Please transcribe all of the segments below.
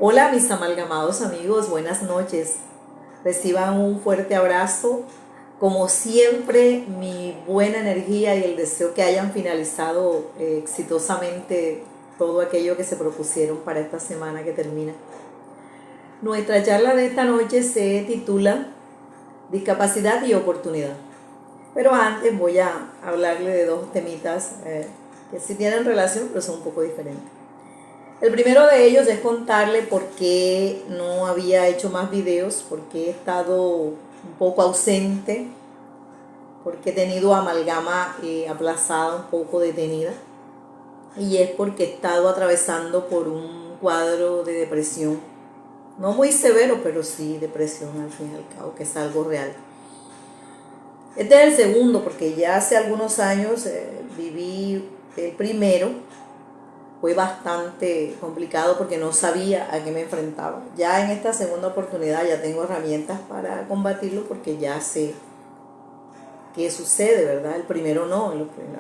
Hola mis amalgamados amigos, buenas noches. Reciban un fuerte abrazo. Como siempre, mi buena energía y el deseo que hayan finalizado exitosamente todo aquello que se propusieron para esta semana que termina. Nuestra charla de esta noche se titula Discapacidad y Oportunidad. Pero antes voy a hablarle de dos temitas que sí tienen relación, pero son un poco diferentes. El primero de ellos es contarle por qué no había hecho más videos, por qué he estado un poco ausente, porque he tenido amalgama aplazada, un poco detenida. Y es porque he estado atravesando por un cuadro de depresión, no muy severo, pero sí depresión al fin y al cabo, que es algo real. Este es el segundo, porque ya hace algunos años viví el primero. Fue bastante complicado porque no sabía a qué me enfrentaba. Ya en esta segunda oportunidad ya tengo herramientas para combatirlo porque ya sé qué sucede, ¿verdad? El primero no,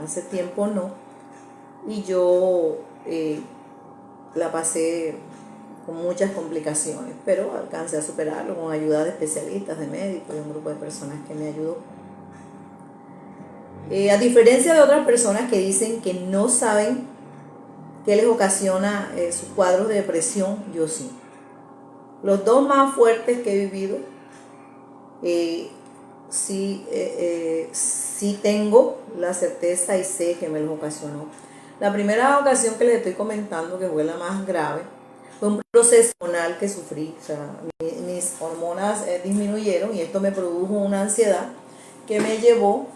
hace tiempo no. Y yo la pasé con muchas complicaciones, pero alcancé a superarlo con ayuda de especialistas, de médicos y un grupo de personas que me ayudó. A diferencia de otras personas que dicen que no saben qué les ocasiona sus cuadros de depresión, yo sí. Los dos más fuertes que he vivido, sí tengo la certeza y sé que me los ocasionó. La primera ocasión que les estoy comentando, que fue la más grave, fue un proceso hormonal que sufrí. O sea, mis hormonas disminuyeron y esto me produjo una ansiedad que me llevó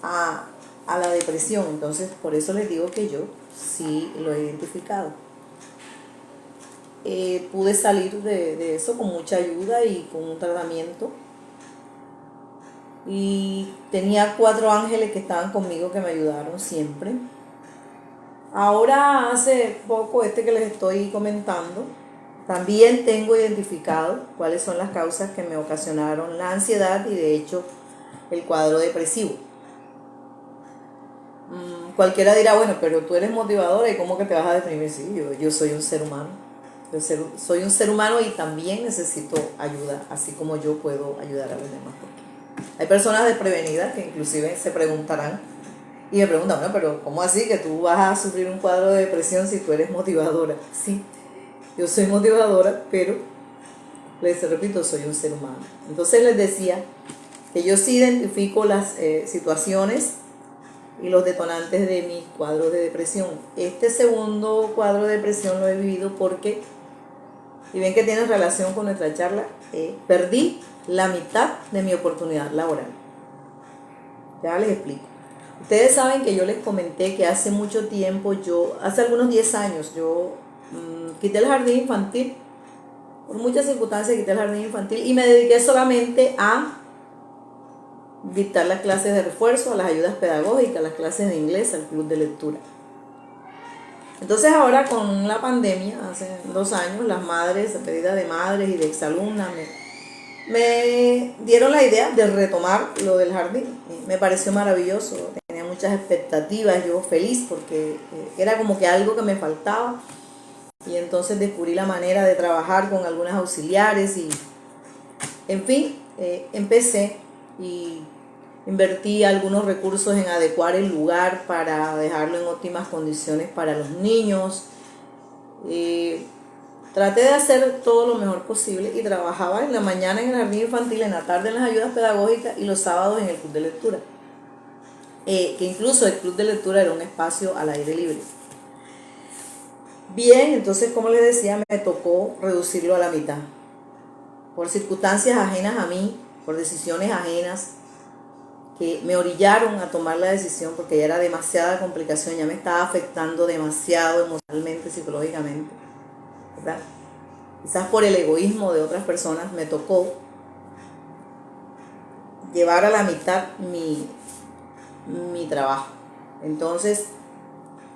a la depresión. Entonces, por eso les digo que yo sí lo he identificado. Pude salir de eso con mucha ayuda y con un tratamiento. Y tenía 4 ángeles que estaban conmigo que me ayudaron siempre. Ahora hace poco que les estoy comentando, también tengo identificado cuáles son las causas que me ocasionaron la ansiedad y de hecho el cuadro depresivo. Cualquiera dirá, bueno, pero tú eres motivadora y ¿cómo que te vas a deprimir? Sí, yo soy un ser humano. Soy un ser humano y también necesito ayuda, así como yo puedo ayudar a los demás. Porque hay personas desprevenidas que inclusive se preguntarán y me preguntan, bueno, pero ¿cómo así que tú vas a sufrir un cuadro de depresión si tú eres motivadora? Sí, yo soy motivadora, pero les repito, soy un ser humano. Entonces les decía que yo sí identifico las situaciones y los detonantes de mi cuadro de depresión. Este segundo cuadro de depresión lo he vivido porque, y ven que tiene relación con nuestra charla, perdí la mitad de mi oportunidad laboral. Ya les explico. Ustedes saben que yo les comenté que hace mucho tiempo, hace algunos 10 años, yo quité el jardín infantil. Por muchas circunstancias quité el jardín infantil y me dediqué solamente a dictar las clases de refuerzo, a las ayudas pedagógicas, a las clases de inglés, al club de lectura. Entonces ahora con la pandemia, hace 2 años, las madres, a pedida de madres y de exalumnas, me dieron la idea de retomar lo del jardín. Me pareció maravilloso, tenía muchas expectativas, yo feliz porque era como que algo que me faltaba. Y entonces descubrí la manera de trabajar con algunas auxiliares y, en fin, empecé y invertí algunos recursos en adecuar el lugar para dejarlo en óptimas condiciones para los niños. Traté de hacer todo lo mejor posible y trabajaba en la mañana en el jardín infantil, en la tarde en las ayudas pedagógicas y los sábados en el club de lectura. Que incluso el club de lectura era un espacio al aire libre. Bien, entonces como les decía, me tocó reducirlo a la mitad. Por circunstancias ajenas a mí, por decisiones ajenas que me orillaron a tomar la decisión porque ya era demasiada complicación, ya me estaba afectando demasiado emocionalmente, psicológicamente, ¿verdad? Quizás por el egoísmo de otras personas me tocó llevar a la mitad mi trabajo. Entonces,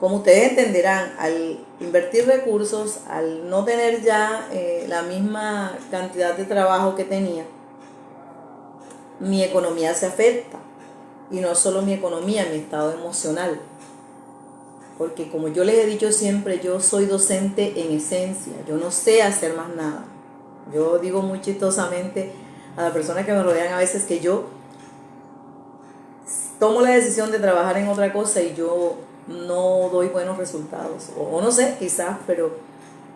como ustedes entenderán, al invertir recursos, al no tener ya la misma cantidad de trabajo que tenía, mi economía se afecta. Y no solo mi economía, mi estado emocional. porque como yo les he dicho siempre, yo soy docente en esencia, yo no sé hacer más nada. Yo digo muy chistosamente a las personas que me rodean a veces que yo tomo la decisión de trabajar en otra cosa y yo no doy buenos resultados, o no sé, quizás, pero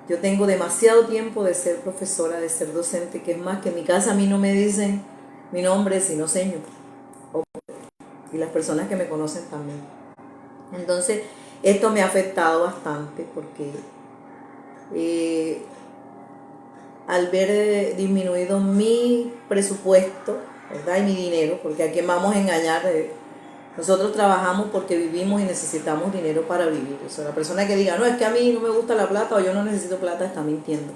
yo tengo demasiado tiempo de ser profesora, de ser docente, que es más que en mi casa a mí no me dicen mi nombre sino señor, y las personas que me conocen también. Entonces, esto me ha afectado bastante porque al ver disminuido mi presupuesto, ¿verdad? Y mi dinero, porque a quién vamos a engañar, nosotros trabajamos porque vivimos y necesitamos dinero para vivir. O sea, la persona que diga, no, es que a mí no me gusta la plata o yo no necesito plata, está mintiendo.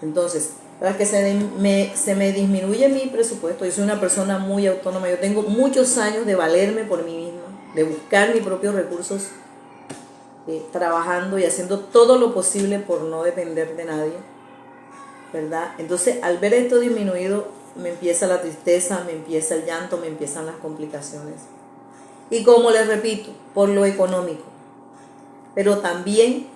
Entonces, para que se me disminuye mi presupuesto, yo soy una persona muy autónoma, yo tengo muchos años de valerme por mí misma, de buscar mis propios recursos, trabajando y haciendo todo lo posible por no depender de nadie, ¿verdad? Entonces, al ver esto disminuido, me empieza la tristeza, me empieza el llanto, me empiezan las complicaciones. Y como les repito, por lo económico, pero también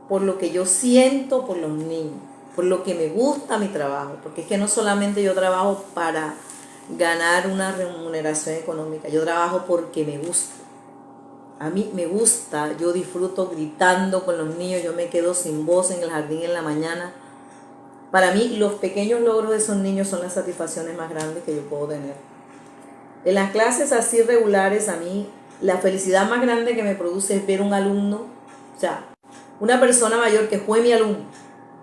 por lo que yo siento por los niños, por lo que me gusta mi trabajo, porque es que no solamente yo trabajo para ganar una remuneración económica, yo trabajo porque me gusta. A mí me gusta, yo disfruto gritando con los niños, yo me quedo sin voz en el jardín en la mañana. Para mí los pequeños logros de esos niños son las satisfacciones más grandes que yo puedo tener. En las clases así regulares, a mí la felicidad más grande que me produce es ver un alumno, o sea, una persona mayor que fue mi alumno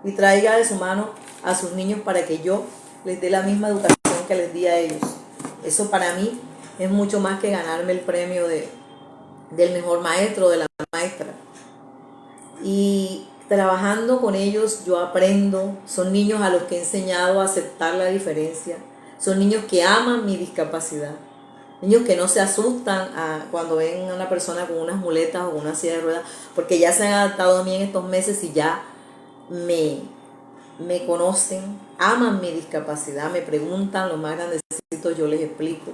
y traiga de su mano a sus niños para que yo les dé la misma educación que les di a ellos. Eso para mí es mucho más que ganarme el premio del mejor maestro o de la mejor maestra. Y trabajando con ellos yo aprendo, son niños a los que he enseñado a aceptar la diferencia, son niños que aman mi discapacidad, niños que no se asustan cuando ven a una persona con unas muletas o con una silla de ruedas, porque ya se han adaptado a mí en estos meses y ya me conocen, aman mi discapacidad, me preguntan los más grandecitos, yo les explico,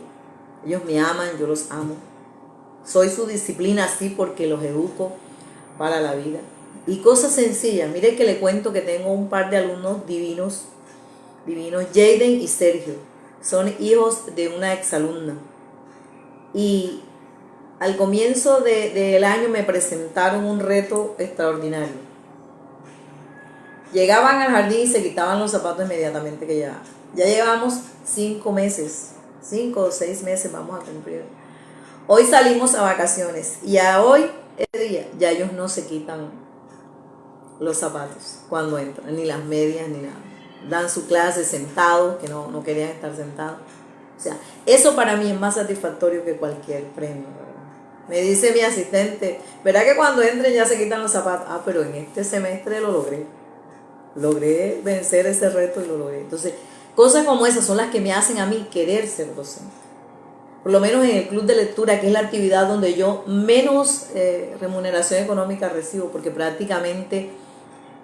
ellos me aman, yo los amo, soy su disciplina así porque los educo para la vida. Y cosas sencillas, mire que le cuento que tengo un par de alumnos divinos, Jaden y Sergio, son hijos de una exalumna. Y al comienzo del año me presentaron un reto extraordinario. Llegaban al jardín y se quitaban los zapatos inmediatamente que llegaban. Ya llevamos 5 meses, 5 o 6 meses vamos a cumplir. Hoy salimos a vacaciones y a hoy, ese día, ya ellos no se quitan los zapatos cuando entran, ni las medias, ni nada. Dan su clase sentados, que no querían estar sentados. O sea, eso para mí es más satisfactorio que cualquier premio, ¿verdad? Me dice mi asistente, ¿verdad que cuando entren ya se quitan los zapatos? Ah, pero en este semestre lo logré. Logré vencer ese reto y lo logré. Entonces, cosas como esas son las que me hacen a mí querer ser docente. Por lo menos en el club de lectura, que es la actividad donde yo menos remuneración económica recibo, porque prácticamente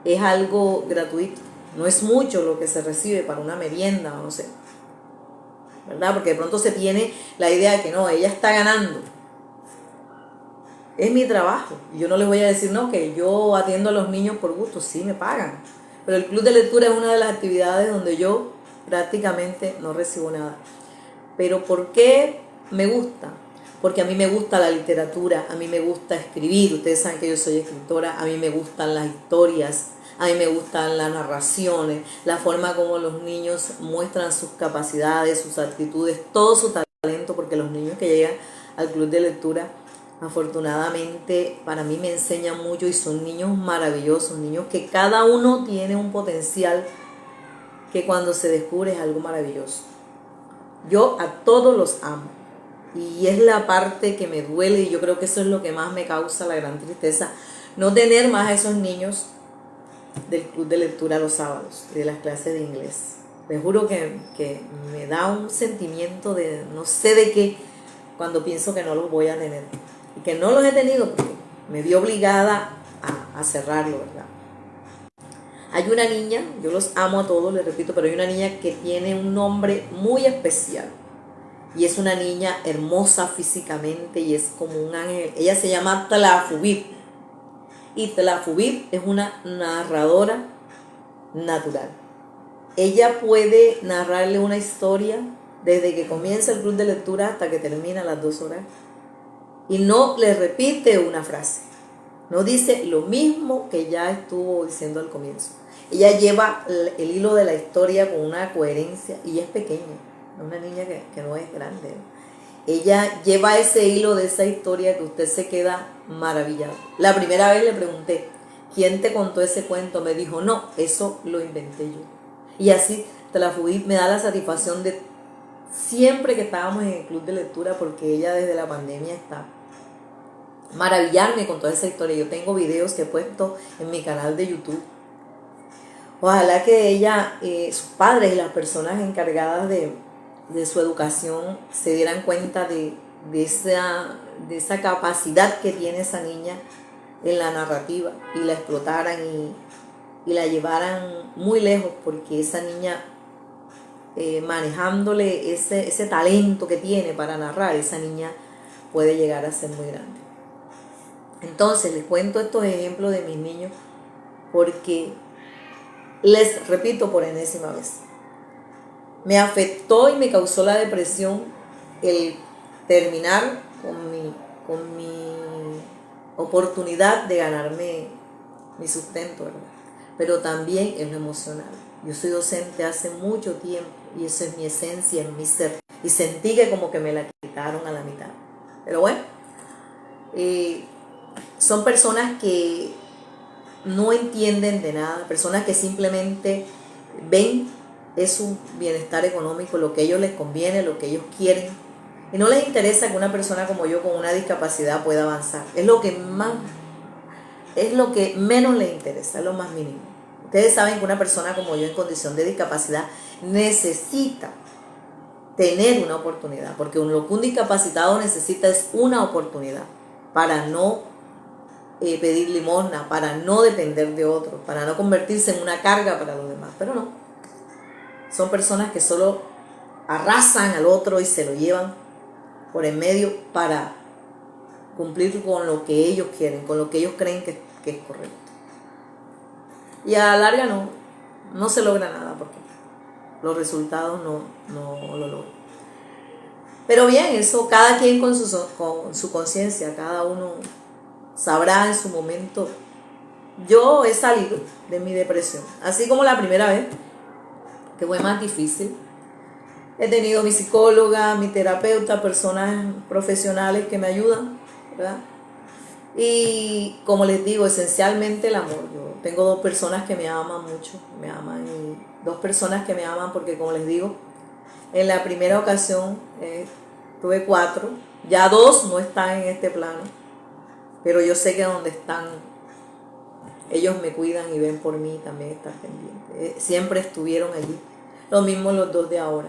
es algo gratuito. No es mucho lo que se recibe para una merienda, no sé, ¿verdad? Porque de pronto se tiene la idea de que no, ella está ganando. Es mi trabajo. Yo no les voy a decir, no, que yo atiendo a los niños por gusto, sí me pagan. Pero el club de lectura es una de las actividades donde yo prácticamente no recibo nada. Pero ¿por qué me gusta? Porque a mí me gusta la literatura, a mí me gusta escribir, ustedes saben que yo soy escritora, a mí me gustan las historias, a mí me gustan las narraciones, la forma como los niños muestran sus capacidades, sus actitudes, todo su talento, porque los niños que llegan al club de lectura, afortunadamente para mí me enseñan mucho y son niños maravillosos, niños que cada uno tiene un potencial que cuando se descubre es algo maravilloso. Yo a todos los amo. Y es la parte que me duele y yo creo que eso es lo que más me causa la gran tristeza. No tener más a esos niños del club de lectura los sábados, de las clases de inglés. Les juro que me da un sentimiento de no sé de qué cuando pienso que no los voy a tener. Y que no los he tenido porque me vi obligada a cerrarlo, ¿verdad? Hay una niña, yo los amo a todos, les repito, pero hay una niña que tiene un nombre muy especial. y es una niña hermosa físicamente y es como un ángel. Ella se llama Tlafubib y Tlafubib es una narradora natural. Ella puede narrarle una historia desde que comienza el club de lectura hasta que termina las 2 horas y no le repite una frase, no dice lo mismo que ya estuvo diciendo al comienzo. Ella lleva el hilo de la historia con una coherencia y es pequeña, es una niña que no es grande, ¿no? Ella lleva ese hilo de esa historia que usted se queda maravillado. La primera vez le pregunté, ¿quién te contó ese cuento? Me dijo, no, eso lo inventé yo. Y así Tlafubib me da la satisfacción de siempre que estábamos en el club de lectura, porque ella desde la pandemia está maravillarme con toda esa historia. Yo tengo videos que he puesto en mi canal de YouTube. Ojalá que ella, sus padres y las personas encargadas de su educación se dieran cuenta de esa capacidad que tiene esa niña en la narrativa y la explotaran y la llevaran muy lejos, porque esa niña, manejándole ese talento que tiene para narrar, esa niña puede llegar a ser muy grande. Entonces les cuento estos ejemplos de mis niños porque les repito por enésima vez, me afectó y me causó la depresión el terminar con mi oportunidad de ganarme mi sustento, ¿verdad? Pero también en lo emocional. Yo soy docente hace mucho tiempo y eso es mi esencia, en mi ser. Y sentí que como que me la quitaron a la mitad. Pero bueno, son personas que no entienden de nada, personas que simplemente ven es su bienestar económico, lo que a ellos les conviene, lo que ellos quieren, y no les interesa que una persona como yo con una discapacidad pueda avanzar. Es lo que menos les interesa, es lo más mínimo. Ustedes saben que una persona como yo en condición de discapacidad necesita tener una oportunidad, porque lo que un discapacitado necesita es una oportunidad para no pedir limosna, para no depender de otros, para no convertirse en una carga para los demás. Pero no, son personas que solo arrasan al otro y se lo llevan por en medio para cumplir con lo que ellos quieren, con lo que ellos creen que es correcto. Y a la larga no se logra nada, porque los resultados no lo logran. Pero bien, eso cada quien con su conciencia, cada uno sabrá en su momento. Yo he salido de mi depresión, así como la primera vez, que fue más difícil. He tenido mi psicóloga, mi terapeuta, personas profesionales que me ayudan, ¿verdad? Y como les digo, esencialmente el amor. Yo tengo 2 personas que me aman mucho, me aman, y 2 personas que me aman porque, como les digo, en la primera ocasión tuve 4, ya 2 no están en este plano, pero yo sé que donde están, ellos me cuidan y ven por mí, también están pendientes. Siempre estuvieron allí. Lo mismo los 2 de ahora.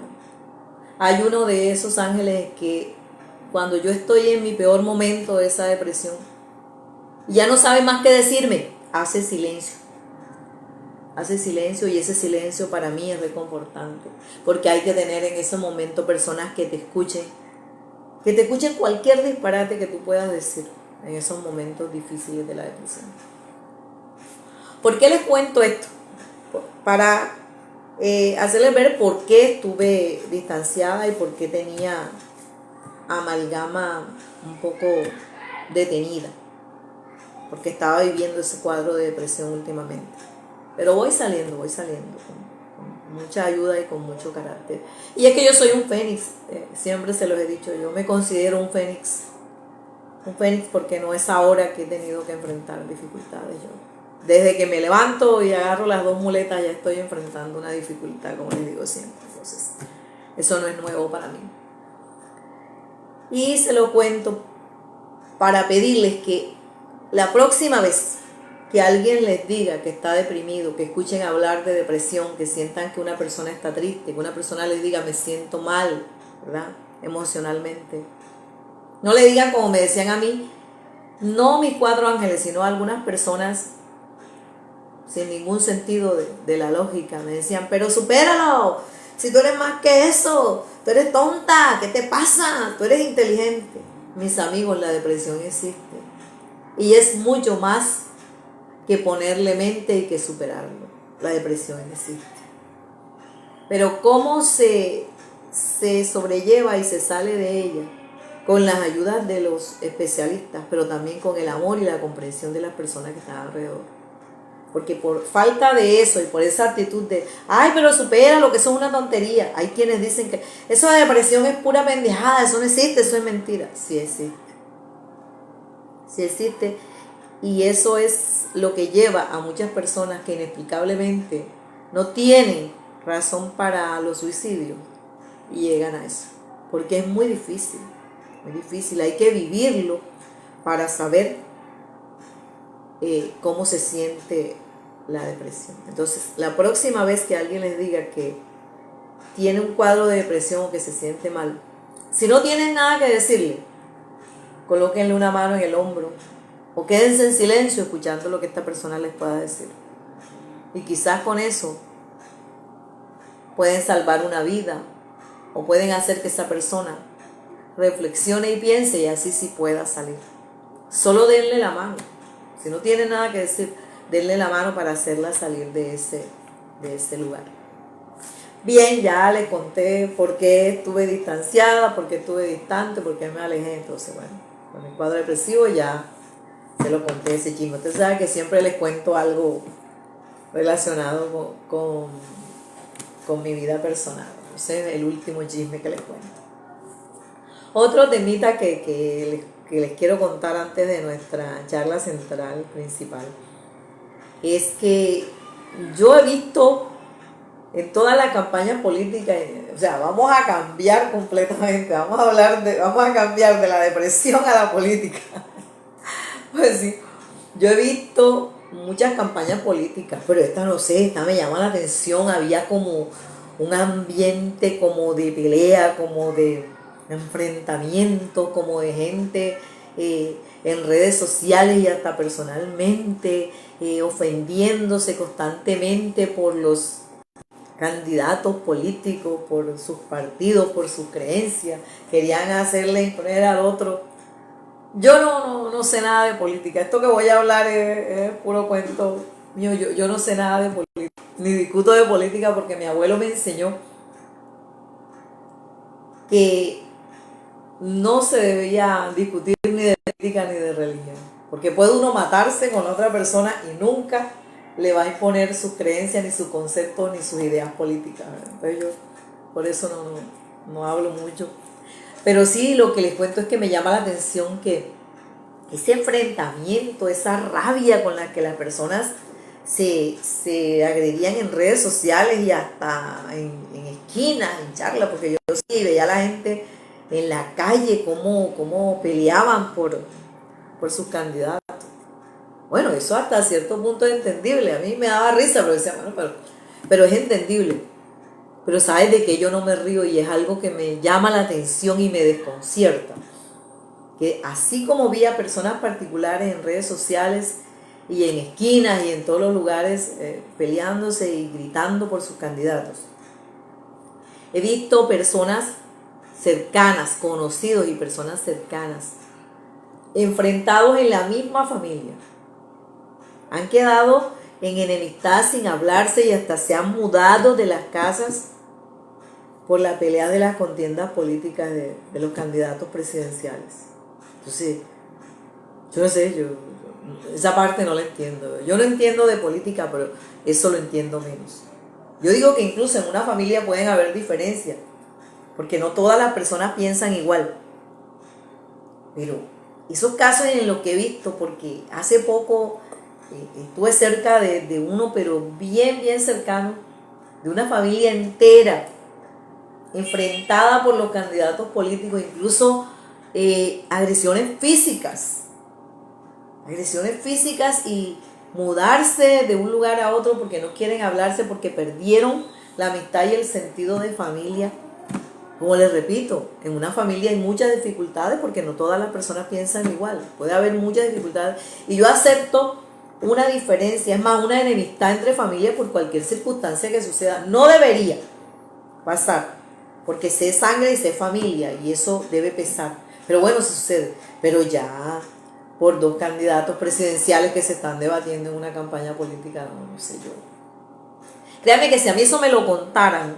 Hay uno de esos ángeles que cuando yo estoy en mi peor momento de esa depresión, ya no sabe más qué decirme, hace silencio. Hace silencio, y ese silencio para mí es reconfortante, porque hay que tener en ese momento personas que te escuchen cualquier disparate que tú puedas decir en esos momentos difíciles de la depresión. ¿Por qué les cuento esto? Para hacerles ver por qué estuve distanciada y por qué tenía amalgama un poco detenida, porque estaba viviendo ese cuadro de depresión últimamente. Pero voy saliendo con mucha ayuda y con mucho carácter. Y es que yo soy un fénix, siempre se los he dicho, yo me considero un fénix porque no es ahora que he tenido que enfrentar dificultades. Yo desde que me levanto y agarro las 2 muletas ya estoy enfrentando una dificultad, como les digo siempre. Entonces, eso no es nuevo para mí. Y se lo cuento para pedirles que la próxima vez que alguien les diga que está deprimido, que escuchen hablar de depresión, que sientan que una persona está triste, que una persona les diga me siento mal, ¿verdad? Emocionalmente. No le digan como me decían a mí, no mis 4 ángeles, sino algunas personas sin ningún sentido de la lógica. Me decían, pero supéralo, Si tú eres más que eso, tú eres tonta, ¿qué te pasa? Tú eres inteligente. Mis amigos, la depresión existe. Y es mucho más que ponerle mente y que superarlo. La depresión existe. Pero cómo se sobrelleva y se sale de ella con las ayudas de los especialistas, pero también con el amor y la comprensión de las personas que están alrededor. Porque por falta de eso y por esa actitud de, ay, pero supera lo que eso es una tontería. Hay quienes dicen que eso de depresión es pura pendejada, eso no existe, eso es mentira. Sí existe. Sí existe. Y eso es lo que lleva a muchas personas que inexplicablemente no tienen razón para los suicidios y llegan a eso. Porque es muy difícil, muy difícil. Hay que vivirlo para saber cómo se siente la depresión. Entonces, la próxima vez que alguien les diga que tiene un cuadro de depresión o que se siente mal, si no tienen nada que decirle, colóquenle una mano en el hombro o quédense en silencio escuchando lo que esta persona les pueda decir. Y quizás con eso pueden salvar una vida o pueden hacer que esa persona reflexione y piense y así sí pueda salir. Solo denle la mano. Si no tiene nada que decir, denle la mano para hacerla salir de ese lugar. Bien, ya les conté por qué estuve distanciada, por qué estuve distante, por qué me alejé. Entonces, bueno, con el cuadro depresivo ya se lo conté ese chisme. Ustedes saben que siempre les cuento algo relacionado con mi vida personal. Ese es el último chisme que les cuento. Otro temita que les quiero contar antes de nuestra charla central principal es que yo he visto en toda la campaña política, o sea, vamos a cambiar completamente, vamos a cambiar de la depresión a la política. Pues sí, yo he visto muchas campañas políticas, pero esta no sé, esta me llama la atención, había como un ambiente como de pelea, como de enfrentamiento, como de gente en redes sociales y hasta personalmente ofendiéndose constantemente por los candidatos políticos, por sus partidos, por sus creencias, querían hacerle imponer al otro. Yo no sé nada de política, esto que voy a hablar es puro cuento mío, yo no sé nada de política, ni discuto de política porque mi abuelo me enseñó que no se debía discutir ni de política ni de religión, porque puede uno matarse con otra persona y nunca le va a imponer sus creencias, ni sus conceptos, ni sus ideas políticas, ¿verdad? Entonces yo por eso no hablo mucho. Pero sí, lo que les cuento es que me llama la atención que ese enfrentamiento, esa rabia con la que las personas se agredían en redes sociales y hasta en esquinas, en charlas, porque yo sí veía a la gente en la calle cómo peleaban por sus candidatos. Bueno, eso hasta cierto punto es entendible. A mí me daba risa, pero decía, bueno, pero es entendible. Pero sabes de que yo no me río y es algo que me llama la atención y me desconcierta. Que así como vi a personas particulares en redes sociales y en esquinas y en todos los lugares peleándose y gritando por sus candidatos, he visto personas cercanas, conocidos y personas cercanas, enfrentados en la misma familia. Han quedado en enemistad sin hablarse y hasta se han mudado de las casas por la pelea de las contiendas políticas de los candidatos presidenciales. Entonces, yo no sé, esa parte no la entiendo. Yo no entiendo de política, pero eso lo entiendo menos. Yo digo que incluso en una familia pueden haber diferencias, porque no todas las personas piensan igual. Pero esos casos en los que he visto, porque hace poco estuve cerca de uno, pero bien cercano, de una familia entera, enfrentada por los candidatos políticos, incluso agresiones físicas y mudarse de un lugar a otro porque no quieren hablarse, porque perdieron la amistad y el sentido de familia. Como les repito, en una familia hay muchas dificultades porque no todas las personas piensan igual, puede haber muchas dificultades y yo acepto una diferencia, es más, una enemistad entre familias por cualquier circunstancia que suceda. No debería, pasar, porque sé sangre y sé familia, y eso debe pesar. Pero bueno, sucede. Pero ya por dos candidatos presidenciales que se están debatiendo en una campaña política, no sé yo. Créanme que si a mí eso me lo contaran,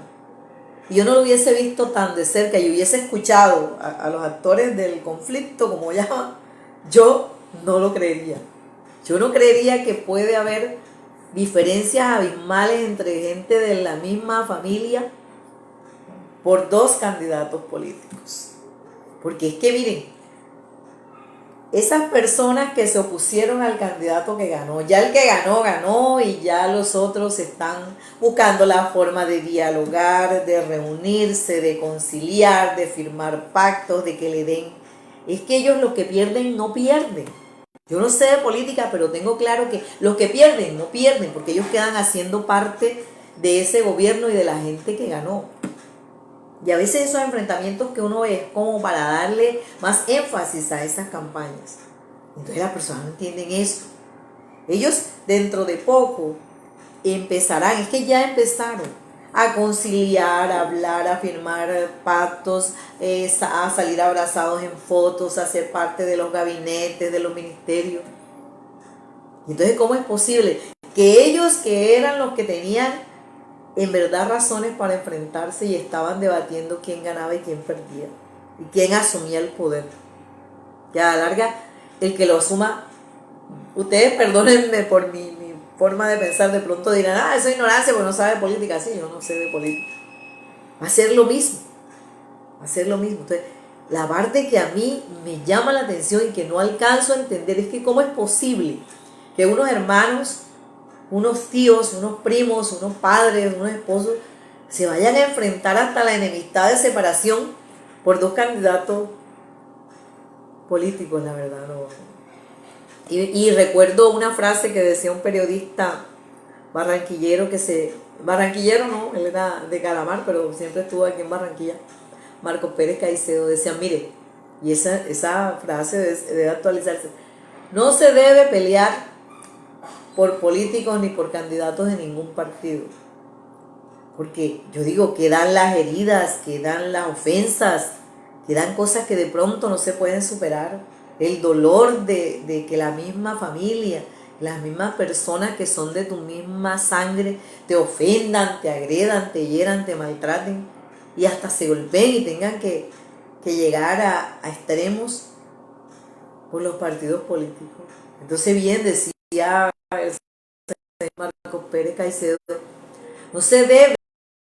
y yo no lo hubiese visto tan de cerca y hubiese escuchado a los actores del conflicto, como llaman, yo no lo creería. Yo no creería que puede haber diferencias abismales entre gente de la misma familia por dos candidatos políticos. Porque es que miren, esas personas que se opusieron al candidato que ganó, ya el que ganó, ganó, y ya los otros están buscando la forma de dialogar, de reunirse, de conciliar, de firmar pactos, de que le den. Es que ellos los que pierden no pierden. Yo no sé de política, pero tengo claro que los que pierden no pierden, porque ellos quedan haciendo parte de ese gobierno y de la gente que ganó. Y a veces esos enfrentamientos que uno ve es como para darle más énfasis a esas campañas. Entonces las personas no entienden eso. Ellos dentro de poco empezarán, es que ya empezaron a conciliar, a hablar, a firmar pactos, a salir abrazados en fotos, a ser parte de los gabinetes, de los ministerios. Entonces, ¿cómo es posible que ellos que eran los que tenían en verdad razones para enfrentarse y estaban debatiendo quién ganaba y quién perdía y quién asumía el poder, que a la larga el que lo asuma, ustedes perdónenme por mi forma de pensar, de pronto dirán, eso es ignorancia porque no sabe de política? Sí, yo no sé de política. Va a ser lo mismo, va a ser lo mismo. Entonces, la parte que a mí me llama la atención y que no alcanzo a entender es que cómo es posible que unos hermanos, unos tíos, unos primos, unos padres, unos esposos, se vayan a enfrentar hasta la enemistad de separación por dos candidatos políticos, la verdad. No. Y recuerdo una frase que decía un periodista barranquillero barranquillero no, él era de Calamar, pero siempre estuvo aquí en Barranquilla, Marcos Pérez Caicedo, decía, mire, y esa frase debe actualizarse, no se debe pelear por políticos ni por candidatos de ningún partido. Porque yo digo, quedan las heridas, quedan las ofensas, quedan cosas que de pronto no se pueden superar. El dolor de que la misma familia, las mismas personas que son de tu misma sangre, te ofendan, te agredan, te hieran, te maltraten y hasta se golpeen y tengan que llegar a extremos por los partidos políticos. Entonces bien decía el señor Marcos Pérez Caicedo, no se debe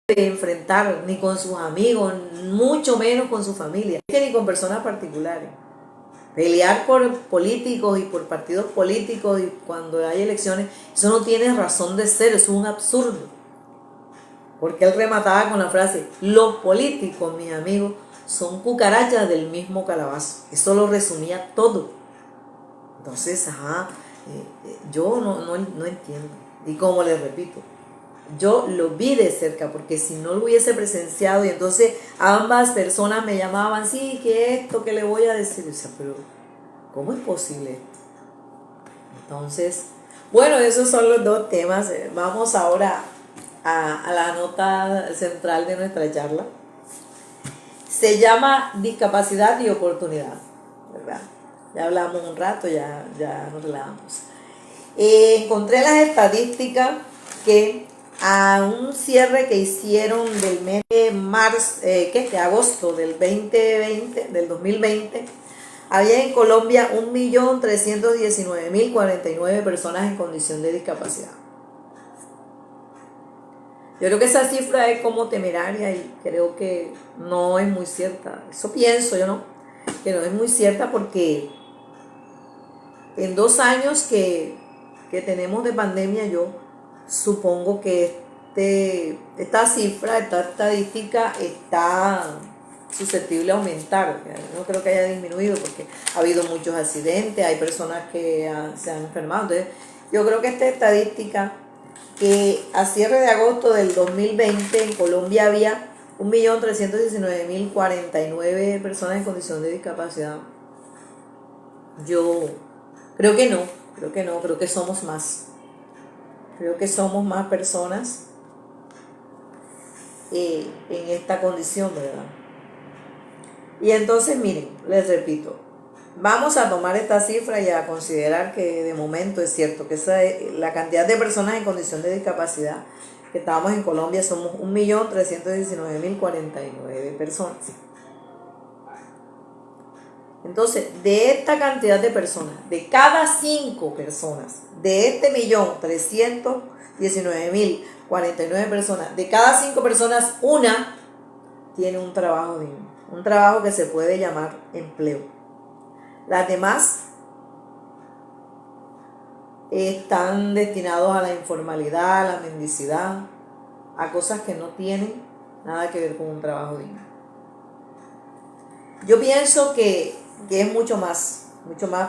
enfrentar ni con sus amigos, mucho menos con su familia, ni con personas particulares. Pelear por políticos y por partidos políticos y cuando hay elecciones, eso no tiene razón de ser, eso es un absurdo. Porque él remataba con la frase, los políticos, mis amigos, son cucarachas del mismo calabazo. Eso lo resumía todo. Entonces, yo no entiendo. Y como les repito, yo lo vi de cerca, porque si no lo hubiese presenciado y entonces ambas personas me llamaban, sí, que esto, que le voy a decir, o sea, pero ¿cómo es posible esto? Entonces, bueno, esos son los dos temas. Vamos ahora a la nota central de nuestra charla. Se llama discapacidad y oportunidad, ¿verdad? Ya hablamos un rato, ya nos relajamos. Encontré las estadísticas que a un cierre que hicieron del mes de agosto del 2020, había en Colombia 1.319.049 personas en condición de discapacidad. Yo creo que esa cifra es como temeraria y creo que no es muy cierta. Eso pienso yo, ¿no? Que no es muy cierta porque en 2 años que tenemos de pandemia, yo supongo que esta cifra, esta estadística está susceptible a aumentar. No creo que haya disminuido porque ha habido muchos accidentes, hay personas que se han enfermado. Entonces, yo creo que esta estadística, que a cierre de agosto del 2020 en Colombia había 1.319.049 personas en condición de discapacidad, yo creo que no, creo que somos más. Creo que somos más personas. en esta condición, ¿verdad? Y entonces, miren, les repito, vamos a tomar esta cifra y a considerar que de momento es cierto que la cantidad de personas en condición de discapacidad que estábamos en Colombia somos 1.319.049 personas. Entonces, de esta cantidad de personas, de cada 5 personas, de este 1.319.049 personas, de cada 5 personas, una tiene un trabajo digno, un trabajo que se puede llamar empleo. Las demás están destinados a la informalidad, a la mendicidad, a cosas que no tienen nada que ver con un trabajo digno. Yo pienso que es mucho más,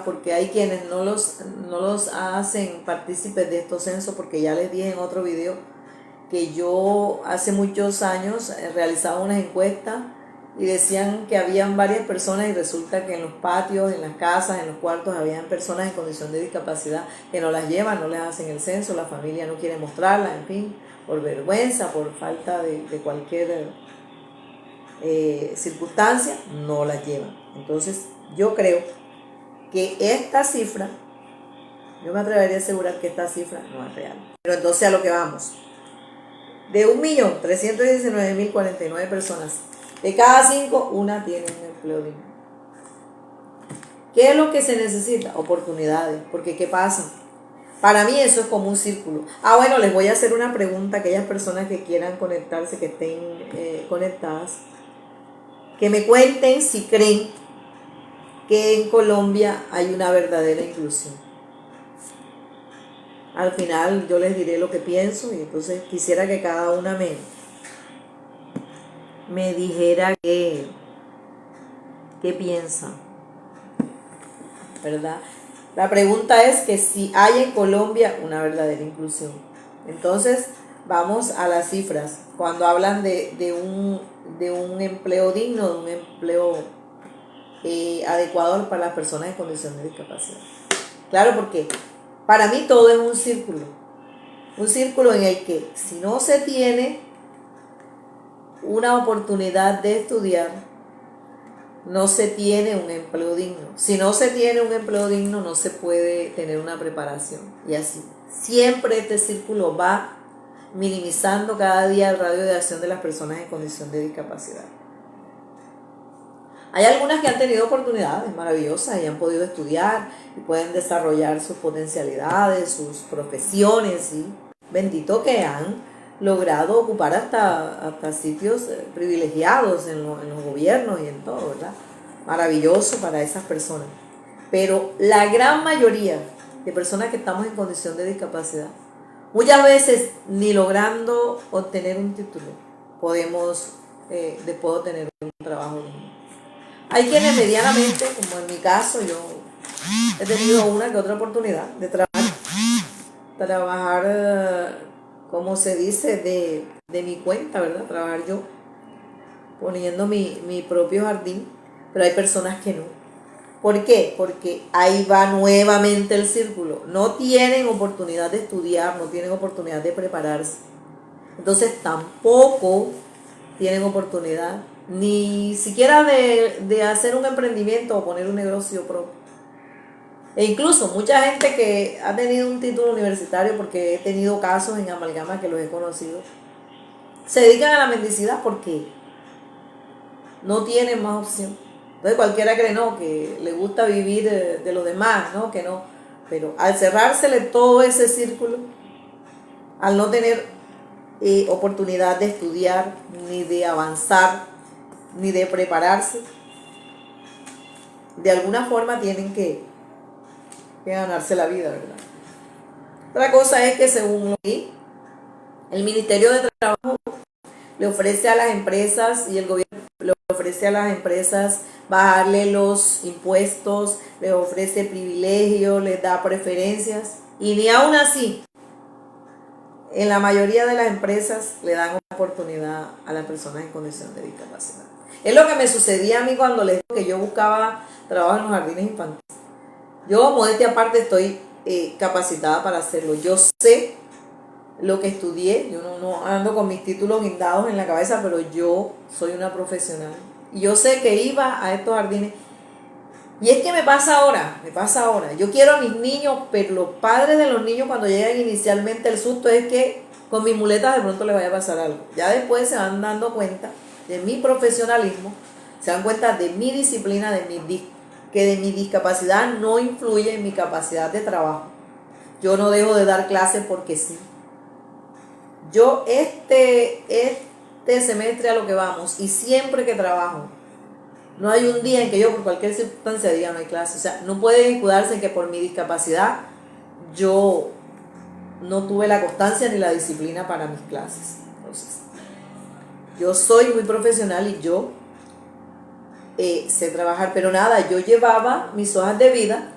porque hay quienes no los hacen partícipes de estos censos, porque ya les dije en otro video que yo hace muchos años realizaba unas encuestas y decían que habían varias personas y resulta que en los patios, en las casas, en los cuartos habían personas en condición de discapacidad que no las llevan, no les hacen el censo, la familia no quiere mostrarlas, en fin, por vergüenza, por falta de cualquier circunstancia, no las llevan. Entonces yo creo que esta cifra, yo me atrevería a asegurar que esta cifra no es real. Pero entonces a lo que vamos, de 1.319.049 personas, de cada 5, una tiene un empleo digno. ¿Qué es lo que se necesita? Oportunidades. Porque ¿qué pasa? Para mí eso es como un círculo. Bueno, les voy a hacer una pregunta a aquellas personas que quieran conectarse, que estén conectadas. Que me cuenten si creen que en Colombia hay una verdadera inclusión. Al final yo les diré lo que pienso y entonces quisiera que cada una me dijera qué piensa, ¿verdad? La pregunta es que si hay en Colombia una verdadera inclusión. Entonces vamos a las cifras. Cuando hablan de un empleo digno, de un empleo adecuado para las personas en condición de discapacidad. Claro, porque para mí todo es un círculo en el que si no se tiene una oportunidad de estudiar, no se tiene un empleo digno. Si no se tiene un empleo digno, no se puede tener una preparación. Y así, siempre este círculo va minimizando cada día el radio de acción de las personas en condición de discapacidad. Hay algunas que han tenido oportunidades maravillosas y han podido estudiar y pueden desarrollar sus potencialidades, sus profesiones, ¿sí? Bendito que han logrado ocupar hasta sitios privilegiados en los gobiernos y en todo, ¿verdad? Maravilloso para esas personas. Pero la gran mayoría de personas que estamos en condición de discapacidad, muchas veces ni logrando obtener un título, podemos después obtener un trabajo. Hay quienes medianamente, como en mi caso, yo he tenido una que otra oportunidad de trabajar, como se dice, de mi cuenta, ¿verdad? Trabajar yo, poniendo mi propio jardín, pero hay personas que no. ¿Por qué? Porque ahí va nuevamente el círculo. No tienen oportunidad de estudiar, no tienen oportunidad de prepararse. Entonces tampoco tienen oportunidad ni siquiera de hacer un emprendimiento o poner un negocio propio. E incluso mucha gente que ha tenido un título universitario, porque he tenido casos en Amalgama que los he conocido, se dedican a la mendicidad porque no tienen más opción. Entonces cualquiera cree no, que le gusta vivir de los demás, ¿no? Que no. Pero al cerrársele todo ese círculo, al no tener oportunidad de estudiar, ni de avanzar, ni de prepararse, de alguna forma tienen que ganarse la vida, ¿verdad? Otra cosa es que según lo que el Ministerio de Trabajo le ofrece a las empresas y el gobierno le ofrece a las empresas bajarle los impuestos, les ofrece privilegios, les da preferencias y ni aún así en la mayoría de las empresas le dan una oportunidad a las personas en condición de discapacidad. Es lo que me sucedía a mí cuando les digo que yo buscaba trabajo en los jardines infantiles. Yo, modestia aparte, estoy capacitada para hacerlo. Yo sé lo que estudié. Yo no ando con mis títulos guindados en la cabeza, pero yo soy una profesional. Y yo sé que iba a estos jardines. Y es que me pasa ahora. Yo quiero a mis niños, pero los padres de los niños cuando llegan inicialmente el susto es que con mis muletas de pronto les vaya a pasar algo. Ya después se van dando cuenta de mi profesionalismo, se dan cuenta de mi disciplina, que de mi discapacidad no influye en mi capacidad de trabajo. Yo no dejo de dar clases porque sí. Yo este semestre a lo que vamos y siempre que trabajo, no hay un día en que yo por cualquier circunstancia diga no hay clase. O sea, no pueden escudarse en que por mi discapacidad yo no tuve la constancia ni la disciplina para mis clases. Entonces, yo soy muy profesional y yo sé trabajar, pero nada, yo llevaba mis hojas de vida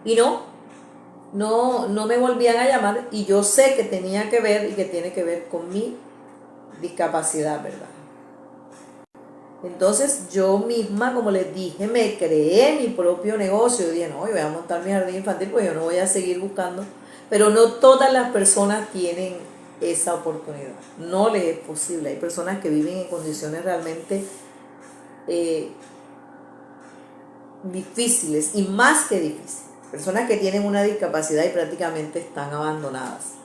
y no me volvían a llamar y yo sé que tenía que ver y que tiene que ver con mi discapacidad, ¿verdad? Entonces yo misma, como les dije, me creé mi propio negocio. Dije, no, yo voy a montar mi jardín infantil porque yo no voy a seguir buscando. Pero no todas las personas tienen esa oportunidad. No les es posible. Hay personas que viven en condiciones realmente difíciles y más que difíciles. Personas que tienen una discapacidad y prácticamente están abandonadas,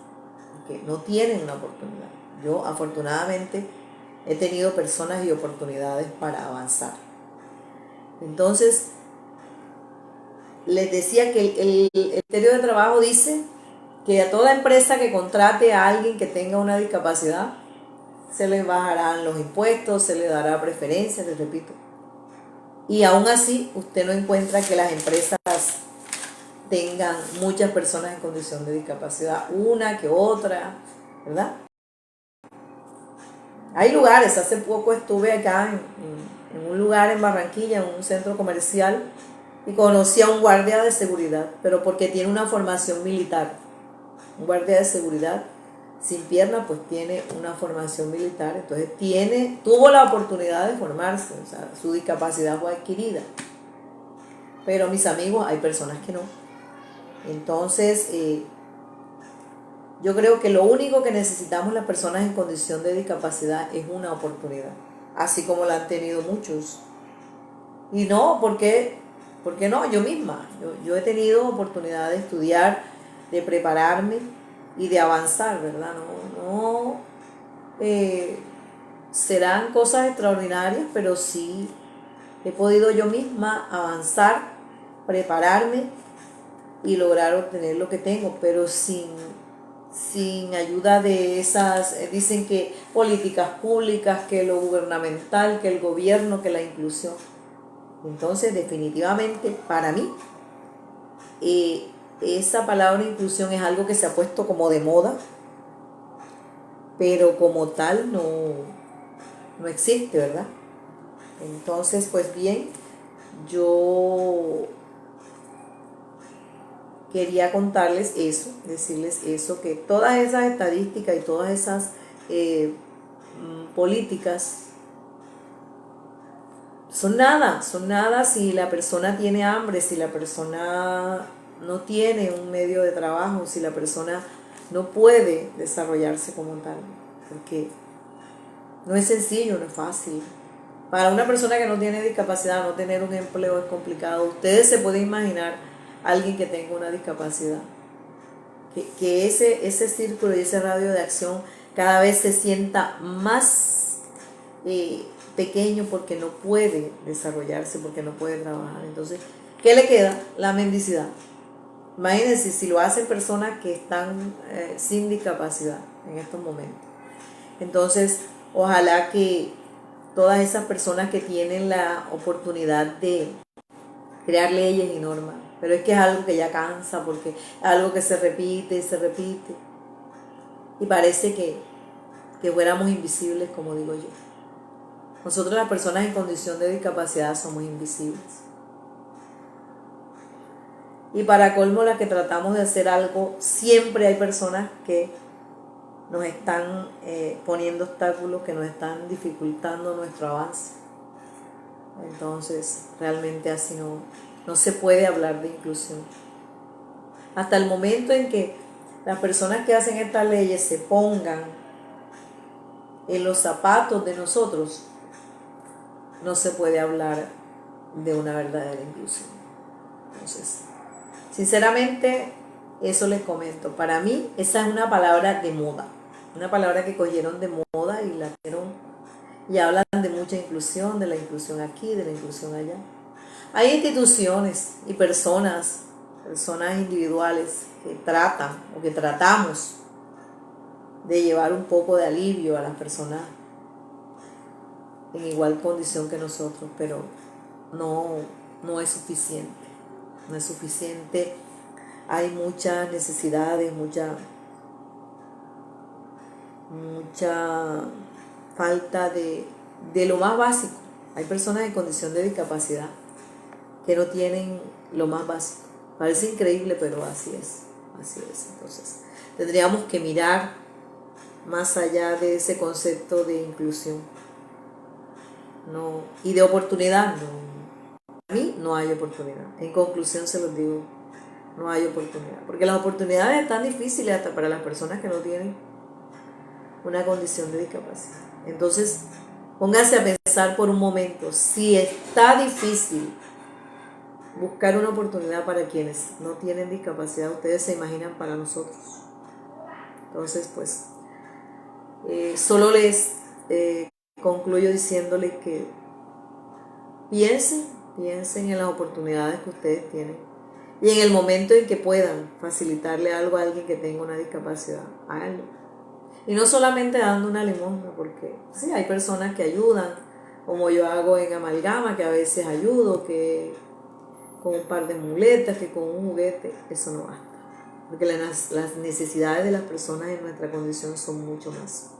que no tienen una oportunidad. Yo afortunadamente he tenido personas y oportunidades para avanzar. Entonces, les decía que el Ministerio de Trabajo dice que a toda empresa que contrate a alguien que tenga una discapacidad, se le bajarán los impuestos, se le dará preferencia, les repito. Y aún así, usted no encuentra que las empresas tengan muchas personas en condición de discapacidad, una que otra, ¿verdad? Hay lugares, hace poco estuve acá en un lugar en Barranquilla, en un centro comercial, y conocí a un guardia de seguridad, pero porque tiene una formación militar. Un guardia de seguridad sin pierna, pues tiene una formación militar, entonces tuvo la oportunidad de formarse, o sea, su discapacidad fue adquirida. Pero mis amigos, hay personas que no. Entonces, yo creo que lo único que necesitamos las personas en condición de discapacidad es una oportunidad, así como la han tenido muchos. Y no, ¿por qué no? Yo misma, yo he tenido oportunidad de estudiar, de prepararme y de avanzar, ¿verdad? Serán cosas extraordinarias, pero sí he podido yo misma avanzar, prepararme y lograr obtener lo que tengo, pero sin ayuda de esas, dicen que políticas públicas, que lo gubernamental, que el gobierno, que la inclusión. Entonces, definitivamente, para mí, esa palabra inclusión es algo que se ha puesto como de moda, pero como tal no existe, ¿verdad? Entonces, pues bien, yo quería contarles eso, decirles eso, que todas esas estadísticas y todas esas políticas son nada si la persona tiene hambre, si la persona no tiene un medio de trabajo, si la persona no puede desarrollarse como tal, porque no es sencillo, no es fácil. Para una persona que no tiene discapacidad, no tener un empleo es complicado. Ustedes se pueden imaginar a alguien que tenga una discapacidad, que ese círculo y ese radio de acción cada vez se sienta más pequeño porque no puede desarrollarse, porque no puede trabajar. Entonces, ¿qué le queda? La mendicidad. Imagínense si lo hacen personas que están sin discapacidad en estos momentos. Entonces, ojalá que todas esas personas que tienen la oportunidad de crear leyes y normas, pero es que es algo que ya cansa, porque es algo que se repite y se repite, y parece que fuéramos invisibles, como digo yo. Nosotros las personas en condición de discapacidad somos invisibles. Y para colmo, las que tratamos de hacer algo, siempre hay personas que nos están poniendo obstáculos, que nos están dificultando nuestro avance. Entonces, realmente así no se puede hablar de inclusión. Hasta el momento en que las personas que hacen estas leyes se pongan en los zapatos de nosotros, no se puede hablar de una verdadera inclusión. Entonces, sinceramente, eso les comento. Para mí, esa es una palabra de moda. Una palabra que cogieron de moda y la dieron y hablan de mucha inclusión, de la inclusión aquí, de la inclusión allá. Hay instituciones y personas individuales que tratan o que tratamos de llevar un poco de alivio a las personas en igual condición que nosotros, pero no es suficiente. No es suficiente. Hay muchas necesidades, mucha falta de lo más básico. Hay personas en condición de discapacidad que no tienen lo más básico. Parece increíble, pero así es. Así es. Entonces, tendríamos que mirar más allá de ese concepto de inclusión. No, y de oportunidad, no. Para mí no hay oportunidad. En conclusión se los digo, no hay oportunidad. Porque las oportunidades están difíciles hasta para las personas que no tienen una condición de discapacidad. Entonces, pónganse a pensar por un momento, si está difícil buscar una oportunidad para quienes no tienen discapacidad, ustedes se imaginan para nosotros. Entonces, pues, solo les concluyo diciéndoles que piensen en las oportunidades que ustedes tienen y en el momento en que puedan facilitarle algo a alguien que tenga una discapacidad, háganlo. Y no solamente dando una limosna, porque sí, hay personas que ayudan, como yo hago en Amalgama, que a veces ayudo, que con un par de muletas, que con un juguete, eso no basta. Porque las necesidades de las personas en nuestra condición son mucho más.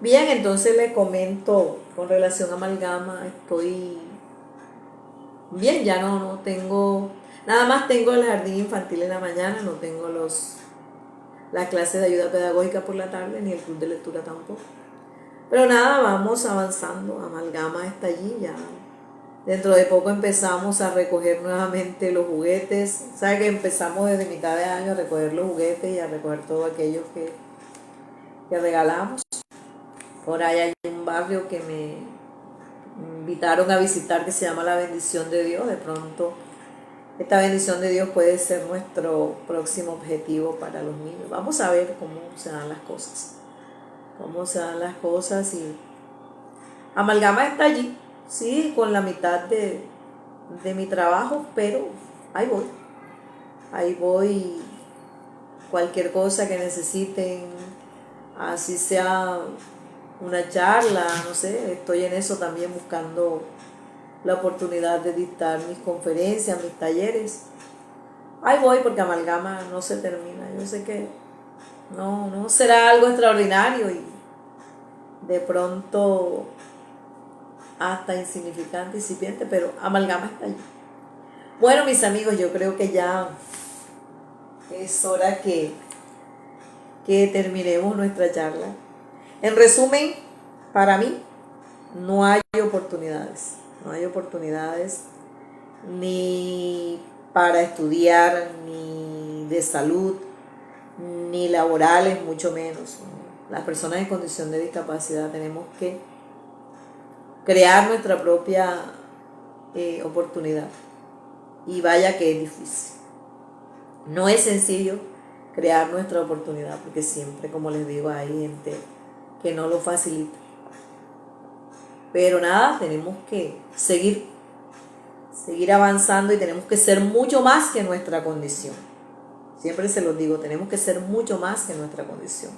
Bien, entonces les comento con relación a Amalgama, estoy bien, ya no tengo, nada más tengo el jardín infantil en la mañana, no tengo las clases de ayuda pedagógica por la tarde, ni el club de lectura tampoco. Pero nada, vamos avanzando, Amalgama está allí ya. Dentro de poco empezamos a recoger nuevamente los juguetes. ¿Sabe que empezamos desde mitad de año a recoger los juguetes y a recoger todo aquello que regalamos? Por ahí hay un barrio que me invitaron a visitar que se llama La Bendición de Dios. De pronto, esta bendición de Dios puede ser nuestro próximo objetivo para los niños. Vamos a ver cómo se dan las cosas. Cómo se dan las cosas y Amalgama está allí, sí, con la mitad de mi trabajo, pero ahí voy. Ahí voy. Cualquier cosa que necesiten, así sea una charla, no sé, estoy en eso también buscando la oportunidad de dictar mis conferencias, mis talleres. Ahí voy porque Amalgama no se termina. Yo sé que no será algo extraordinario y de pronto hasta insignificante, incipiente, pero Amalgama está allí. Bueno, mis amigos, yo creo que ya es hora que terminemos nuestra charla. En resumen, para mí no hay oportunidades. No hay oportunidades ni para estudiar, ni de salud, ni laborales, mucho menos. Las personas en condición de discapacidad tenemos que crear nuestra propia oportunidad. Y vaya que es difícil. No es sencillo crear nuestra oportunidad, porque siempre, como les digo, hay gente que no lo facilita. Pero nada, tenemos que seguir avanzando y tenemos que ser mucho más que nuestra condición. Siempre se los digo, tenemos que ser mucho más que nuestra condición.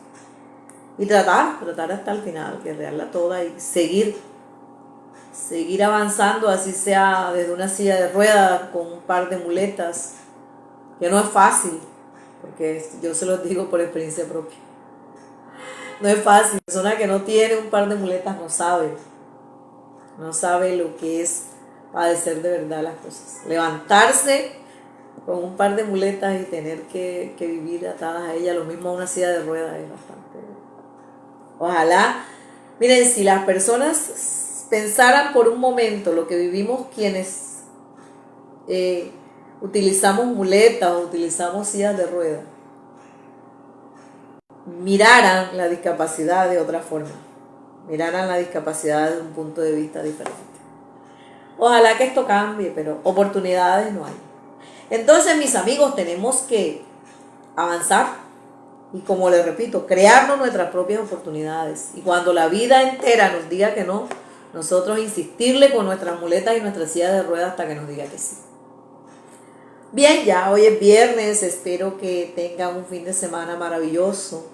Y tratar hasta el final, guerrearla toda y seguir avanzando, así sea desde una silla de ruedas con un par de muletas, que no es fácil, porque yo se los digo por experiencia propia. No es fácil. La persona que no tiene un par de muletas no sabe lo que es padecer de verdad las cosas. Levantarse con un par de muletas y tener que vivir atadas a ella, lo mismo a una silla de ruedas, es bastante. Ojalá, miren, si las personas pensaran por un momento lo que vivimos quienes utilizamos muletas o utilizamos sillas de ruedas, miraran la discapacidad de otra forma, miraran la discapacidad desde un punto de vista diferente. Ojalá que esto cambie, pero oportunidades no hay. Entonces, mis amigos, tenemos que avanzar y, como les repito, crearnos nuestras propias oportunidades. Y cuando la vida entera nos diga que no, nosotros insistirle con nuestras muletas y nuestras sillas de ruedas hasta que nos diga que sí. Bien, ya hoy es viernes, espero que tengan un fin de semana maravilloso.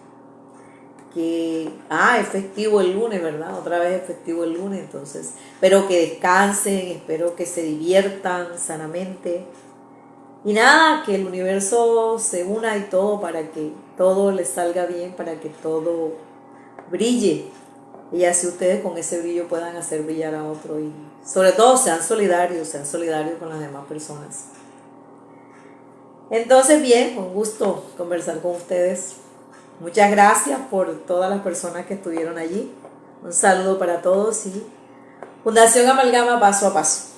Es festivo el lunes, ¿verdad? Otra vez es festivo el lunes, entonces espero que descansen, espero que se diviertan sanamente. Y nada, que el universo se una y todo para que todo les salga bien, para que todo brille. Y así ustedes con ese brillo puedan hacer brillar a otro. Y sobre todo sean solidarios con las demás personas. Entonces, bien, un gusto conversar con ustedes. Muchas gracias por todas las personas que estuvieron allí. Un saludo para todos y Fundación Amalgama paso a paso.